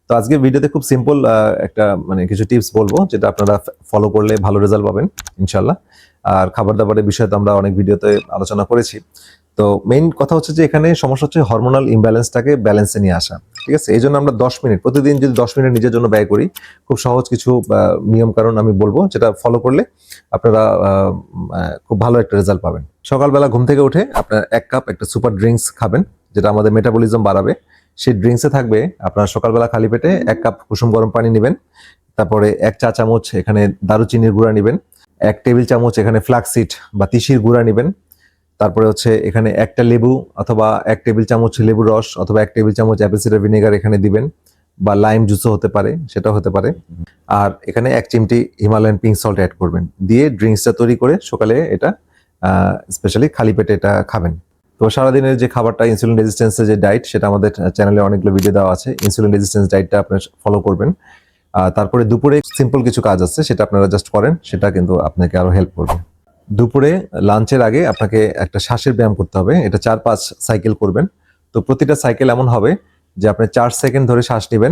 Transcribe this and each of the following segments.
তো আজকে ভিডিওতে খুব সিম্পল একটা মানে কিছু টিপস বলবো, যেটা আপনারা ফলো করলে ভালো রেজাল্ট পাবেন ইনশাল্লাহ। আর খাবার দাবারের বিষয়ে তো আমরা অনেক ভিডিওতে আলোচনা করেছি। তো মেইন কথা হচ্ছে যে এখানে সমস্যা হচ্ছে হরমোনাল ইমব্যালেন্সটাকে ব্যালেন্সে নিয়ে আসা। ঠিক আছে, এই জন্য আমরা 10 মিনিট প্রতিদিন যদি 10 মিনিট নিজের জন্য ব্যয় করি, খুব সহজ কিছু নিয়ম কারণ আমি বলবো, যেটা ফলো করলে আপনারা খুব ভালো একটা রেজাল্ট পাবেন। সকালবেলা ঘুম থেকে উঠে আপনার 1 কাপ একটা সুপার ড্রিঙ্কস খাবেন, যেটা আমাদের মেটাবলিজম বাড়াবে। সেই ড্রিঙ্কসে থাকবে আপনার সকালবেলা খালি পেটে 1 কাপ কুসুম গরম পানি নেবেন, তারপরে 1 চা চামচ এখানে দারুচিনির গুঁড়া নেবেন, 1 টেবিল চামচ এখানে ফ্লাক্সিড বা তিসির গুঁড়া নেবেন, তারপরে হচ্ছে এখানে একটা লেবু অথবা 1 টেবিল চামচ লেবুর রস অথবা 1 টেবিল চামচ অ্যাপেল সিডার ভিনেগার এখানে দিবেন, বা লাইম জুসও হতে পারে, সেটাও হতে পারে। আর এখানে 1 চিমটি হিমালয়ান পিঙ্ক সল্ট অ্যাড করবেন, দিয়ে ড্রিঙ্কসটা তৈরি করে সকালে এটা স্পেশালি খালি পেটে এটা খাবেন। তো সারাদিনের যে খাবারটা ইনসুলিন রেজিস্ট্যান্সের যে ডায়েট, সেটা আমাদের চ্যানেলে অনেকগুলো ভিডিও দেওয়া আছে। ইনসুলিন রেজিস্ট্যান্স ডায়েটটা আপনারা ফলো করবেন। তারপরে দুপুরে সিম্পল কিছু কাজ আছে, সেটা আপনারা জাস্ট করেন, সেটা কিন্তু আপনাকে আরো হেল্প করবে। দুপুরে লাঞ্চের আগে আপনাকে একটা শ্বাসের ব্যায়াম করতে হবে, এটা 4-5 সাইকেল করবেন। তো প্রতিটা সাইকেল এমন হবে যে আপনি 4 সেকেন্ড ধরে শ্বাস নেবেন,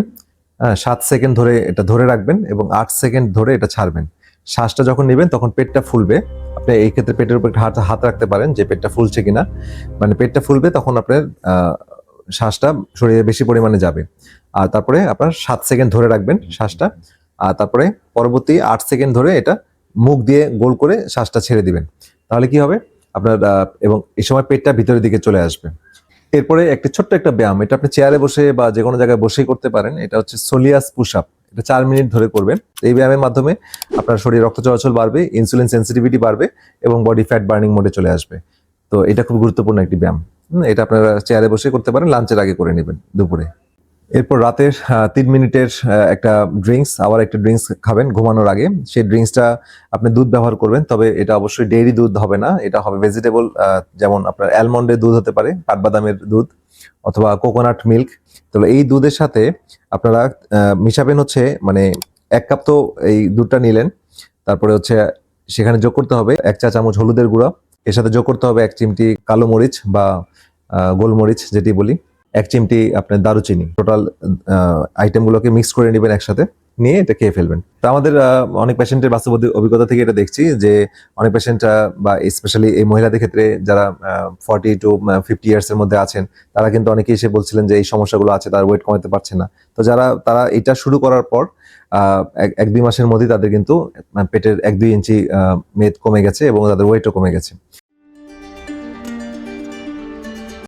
7 সেকেন্ড ধরে এটা ধরে রাখবেন এবং 8 সেকেন্ড ধরে এটা ছাড়বেন। শ্বাসটা যখন নেবেন তখন পেটটা ফুলবে। আপনি এই ক্ষেত্রে পেটের উপর হাত হাত রাখতে পারেন যে পেটটা ফুলছে কিনা। মানে পেটটা ফুলবে তখন আপনার শ্বাসটা শরীরে বেশি পরিমাণে যাবে। আর তারপরে আপনার 7 সেকেন্ড ধরে রাখবেন শ্বাসটা। আর তারপরে পরবর্তী 8 সেকেন্ড ধরে এটা মুখ দিয়ে গোল করে শ্বাসটা ছেড়ে দিবেন। তাহলে কি হবে আপনার এবং এই সময় পেটটা ভিতরের দিকে চলে আসবে। এরপরে একটা ছোট্ট একটা ব্যায়াম, এটা আপনি চেয়ারে বসে বা যে কোনো জায়গায় বসেই করতে পারেন। এটা হচ্ছে সোলিয়াস পুশ আপ। এটা 4 মিনিট ধরে করবেন। এই ব্যায়ামের মাধ্যমে আপনার শরীরে রক্ত চলাচল বাড়বে, ইনসুলিন সেন্সিটিভিটি বাড়বে এবং বডি ফ্যাট বার্নিং মোডে চলে আসবে। তো এটা খুব গুরুত্বপূর্ণ একটি ব্যায়াম। এটা আপনারা চেয়ারে বসে করতে পারেন, লাঞ্চের আগে করে নেবেন দুপুরে। এরপর রাতের 3 মিনিটের একটা ড্রিঙ্কস, আবার একটা ড্রিঙ্কস খাবেন ঘুমানোর আগে। সেই ড্রিঙ্কসটা আপনি দুধ ব্যবহার করবেন, তবে এটা অবশ্যই ডেইরি দুধ হবে না, এটা হবে ভেজিটেবল। যেমন আপনার অ্যালমন্ডের দুধ হতে পারে, কাঠবাদামের দুধ অথবা কোকোনাট মিল্ক। তবে এই দুধের সাথে আপনারা মিশাবেন হচ্ছে মানে 1 কাপ তো এই দুধটা নিলেন, তারপরে হচ্ছে সেখানে যোগ করতে হবে 1 চা চামচ হলুদের গুঁড়া, এর সাথে যোগ করতে হবে 1 চিমটি কালো মরিচ বা গোলমরিচ যেটি বলি, 1 চিমটি আপনার দারুচিনি। টোটাল আইটেমগুলোকে মিক্স করে নেবেন একসাথে, নিয়ে এটা খেয়ে ফেলবেন। তো আমাদের অনেক পেশেন্টের বাস্তব অভিজ্ঞতা থেকে এটা দেখছি যে অনেক পেশেন্ট বা স্পেশালি এই মহিলাদের ক্ষেত্রে যারা 40 to 50 ইয়ার্স এর মধ্যে আছেন, তারা কিন্তু অনেকেই এসে বলছিলেন যে এই সমস্যাগুলো আছে, তারা ওয়েট কমাতে পারছে না। তো তারা এটা শুরু করার পর 1-2 মাসের মধ্যেই তাদের কিন্তু পেটের 1-2 ইঞ্চি মেদ কমে গেছে এবং তাদের ওয়েটও কমে গেছে।